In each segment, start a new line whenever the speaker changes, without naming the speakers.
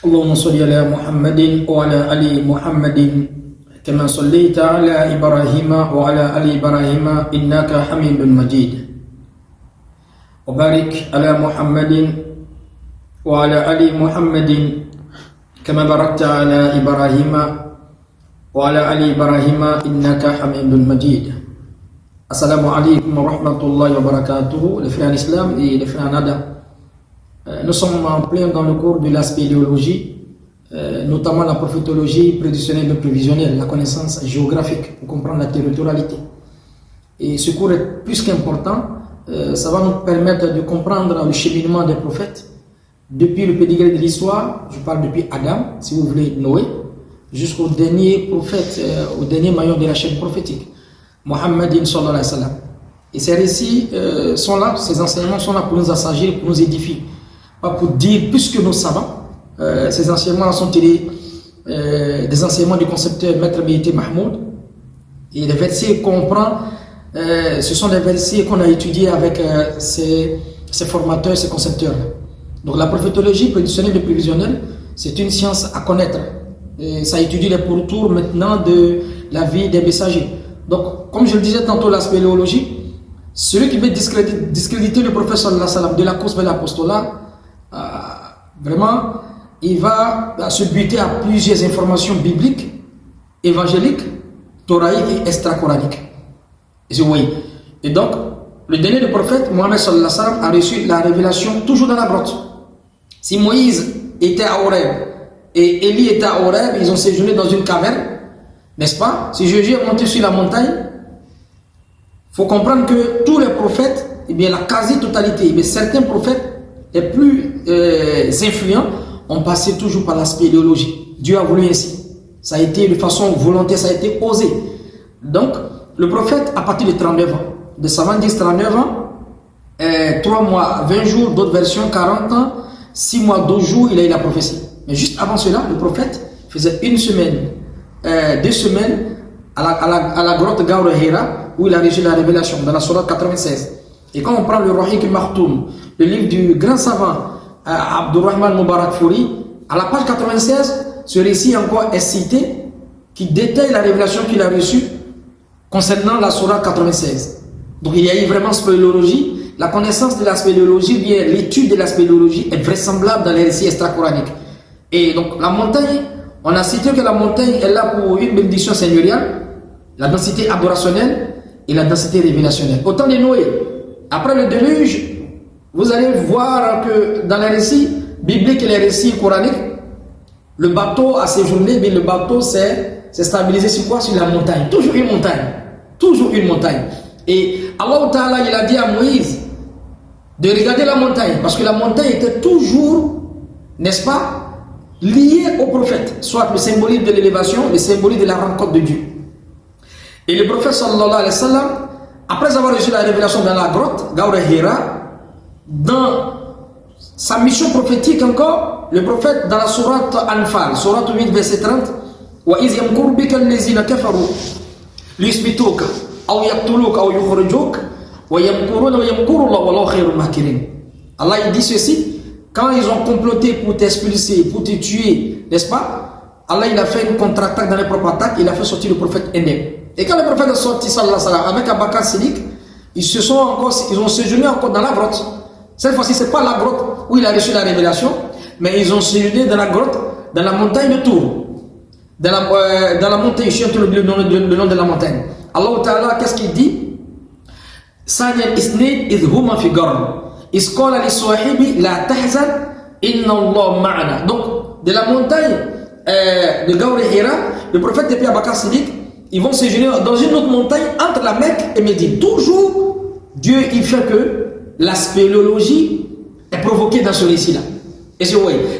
اللهم صل على محمد وعلى آل محمد كما صليت على إبراهيم وعلى آل إبراهيم إنك حميد مجيد وبارك على محمد وعلى آل محمد كما باركت على إبراهيم وعلى آل إبراهيم إنك حميد مجيد. Assalamu alaikum wa rahmatullahi wa barakatuh, les frères en islam et les frères en Nada. Nous sommes en plein dans le cours de la spéléologie, notamment la prophétologie prédictionnelle et prévisionnelle, la connaissance géographique pour comprendre la territorialité. Et ce cours est plus qu'important, ça va nous permettre de comprendre le cheminement des prophètes depuis le pédigré de l'histoire, je parle depuis Adam, si vous voulez, Noé, jusqu'au dernier prophète, au dernier maillon de la chaîne prophétique, Muhammadin sallallahu alayhi wa sallam. Et ces récits sont là, ces enseignements sont là pour nous assagir, pour nous édifier. Pas pour dire plus que nous savons. Ces enseignements sont tirés des enseignements du concepteur Maître B.T. Mahmoud. Et les versets qu'on prend, ce sont des versets qu'on a étudiés avec ces formateurs, ces concepteurs. Donc la prophétologie prédictionnelle et prévisionnelle, c'est une science à connaître. Et ça étudie les pourtours maintenant de la vie des messagers. Donc, comme je le disais tantôt, la spéléologie, celui qui veut discréditer le prophète sallallahu alayhi wa sallam de la course vers l'apostolat, vraiment, il va se buter à plusieurs informations bibliques, évangéliques, thoraïques et extra-coraniques. Et donc, le dernier du prophète, Mohammed sallallahu alayhi wa sallam, a reçu la révélation toujours dans la grotte. Si Moïse était à Horeb et Élie était à Horeb, ils ont séjourné dans une caverne, n'est-ce pas? Si Jésus est monté sur la montagne, il faut comprendre que tous les prophètes, eh bien la quasi-totalité, mais certains prophètes les plus influents ont passé toujours par la spéléologie. Dieu a voulu ainsi. Ça a été de façon volontaire, ça a été osé. Donc, le prophète, à partir de 39 ans, de savants disent 39 ans, 3 mois, 20 jours, d'autres versions, 40 ans, 6 mois, 12 jours, il a eu la prophétie. Mais juste avant cela, le prophète faisait une semaine, 2 semaines à la grotte Gaur Hira où il a reçu la révélation dans la sourate 96. Et quand on prend le Rahiq Maktoum, le livre du grand savant Abdurrahman Mubarak Fouri, à la page 96, ce récit encore est cité qui détaille la révélation qu'il a reçue concernant la sourate 96. Donc il y a eu vraiment spéléologie. La connaissance de la spéléologie, bien l'étude de la spéléologie est vraisemblable dans les récits extra-coraniques. Et donc la montagne, on a cité que la montagne est là pour une bénédiction seigneuriale, la densité adorationnelle et la densité révélationnelle. Au temps de Noé, après le déluge, vous allez voir que dans les récits bibliques et les récits coraniques, le bateau a séjourné, mais le bateau s'est stabilisé sur quoi? Sur la montagne. Toujours une montagne. Toujours une montagne. Et Allah Ta'ala, il a dit à Moïse de regarder la montagne, parce que la montagne était toujours, n'est-ce pas, lié au prophète, soit le symbolique de l'élévation, le symbolique de la rencontre de Dieu. Et le prophète sallallahu alayhi wa sallam, après avoir reçu la révélation dans la grotte, Gaur Hira, dans sa mission prophétique encore, le prophète dans la sourate Anfal, sourate 8, verset 30, wa iz yamkuru bika allazina kafaru liyuthbituka aw yaqtuluka aw yukhrijuka wa yamkuruna wa yamkuru Allah wallahu khairul makirin. Allah il dit ceci. Quand ils ont comploté pour t'expulser, pour te tuer, n'est-ce pas? Allah il a fait une contre-attaque dans les propres attaques, il a fait sortir le prophète indemne. Et quand le prophète est sorti, sallallahu alayhi wa sallam, avec Abakar Siddiq, ils ont séjourné encore dans la grotte. Cette fois-ci, ce n'est pas la grotte où il a reçu la révélation, mais ils ont séjourné dans la grotte, dans la montagne de Tour. Dans la montagne, je suis en train de oublier le nom de la montagne. Allah Ta'ala, qu'est-ce qu'il dit? Saniyan isnid idhuma fi garn. La tahzan, inna Allah ma'ana. Donc, de la montagne de Gaur Hira, le prophète et puis Abakar Siddiq, ils vont séjourner dans une autre montagne entre la Mecque et Médine. Toujours, Dieu il fait que la spéléologie est provoquée dans ce récit-là. Et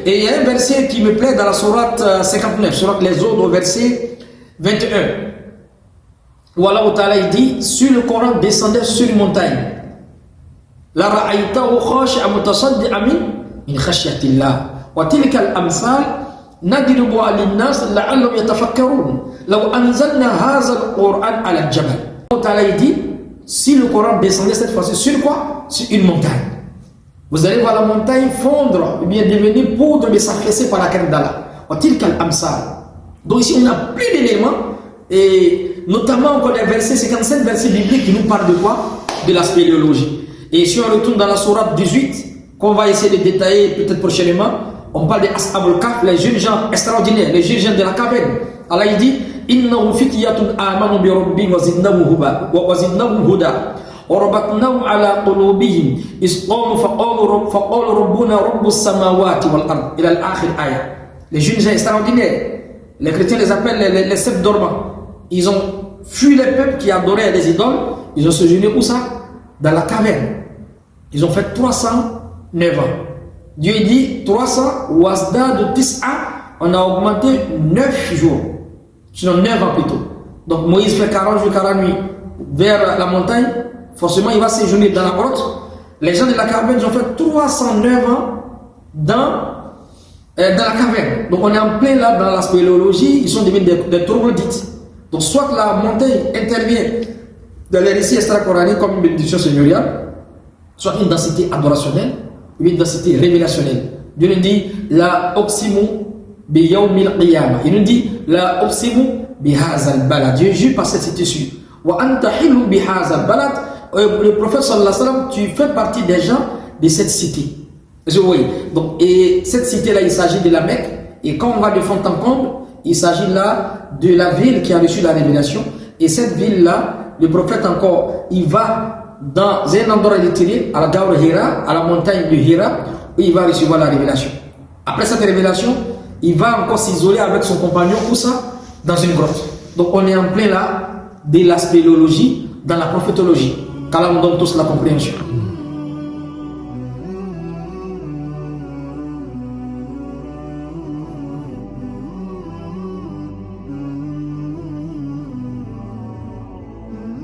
il y a un verset qui me plaît dans la sourate 59, sourate les autres, verset 21. Où Allah Ta'ala il dit, sur le Coran descendait sur une montagne. La ra'aytahu khashi'an mutasaddi'an min khashyatillah wa tilka al-amthal nadribuha lin-nas la'allahum yatafakkarun law anzalna hadha al-Qur'an 'ala al-jabal. Allah Ta'ala dit si le Coran descendait cette fois-ci sur quoi? Sur une montagne. Vous allez voir la montagne fondre, ou bien devenir poudre, mais s'affaisser par la crème d'Allah. Donc ici, on a plein d'éléments, et notamment encore les versets, 55 versets bibliques qui nous parlent de quoi? De la spéléologie. Et si on retourne dans la sourate 18, qu'on va essayer de détailler peut-être prochainement, on parle des Ashabul Kahf, les jeunes gens extraordinaires, les jeunes gens de la caverne. Allah il dit Innahum fityatun amanu bi rabbihim wa zidnahum huda wa rabatnahum ala qulubihim iz qalu faqalu rabbuna rabbus samawati wal ard ila al-akhir ayah. Les jeunes gens extraordinaires, les chrétiens les appellent les sept dormants. Ils ont fui les peuples qui adoraient des idoles. Ils ont séjourné où ça? Dans la caverne. Ils ont fait 309 ans. Dieu dit 300 wasda de 10 ans, on a augmenté 9 jours. Sinon 9 ans plutôt. Donc Moïse fait 40 jours, 40 nuits vers la montagne. Forcément, il va séjourner dans la grotte. Les gens de la caverne, ils ont fait 309 ans dans la caverne. Donc on est en plein là dans la spéléologie. Ils sont devenus des troglodytes. Donc soit la montagne intervient dans les récits extra-coraniques comme une bénédiction seigneuriale, soit une densité adorationnelle, ou une densité révélationnelle. Dieu nous dit la oksimu bi yawmil qiyamah. Il nous dit la oksimu bi hazal balad. Dieu jure par cette cité-ci. Wa anta hilu bi hazal balad. Le prophète sallallahu alayhi wa sallam, tu fais partie des gens de cette cité. Vous voyez. Donc, et cette cité-là, il s'agit de la Mecque. Et quand on va de fond en comble, il s'agit là de la ville qui a reçu la révélation. Et cette ville-là, le prophète encore, il va dans un endroit retiré, à la Gare Hira, à la montagne de Hira, où il va recevoir la révélation. Après cette révélation, il va encore s'isoler avec son compagnon, où ça? Dans une grotte. Donc on est en plein là de la spéléologie, dans la prophétologie. Qu'Allah nous donne tous la compréhension.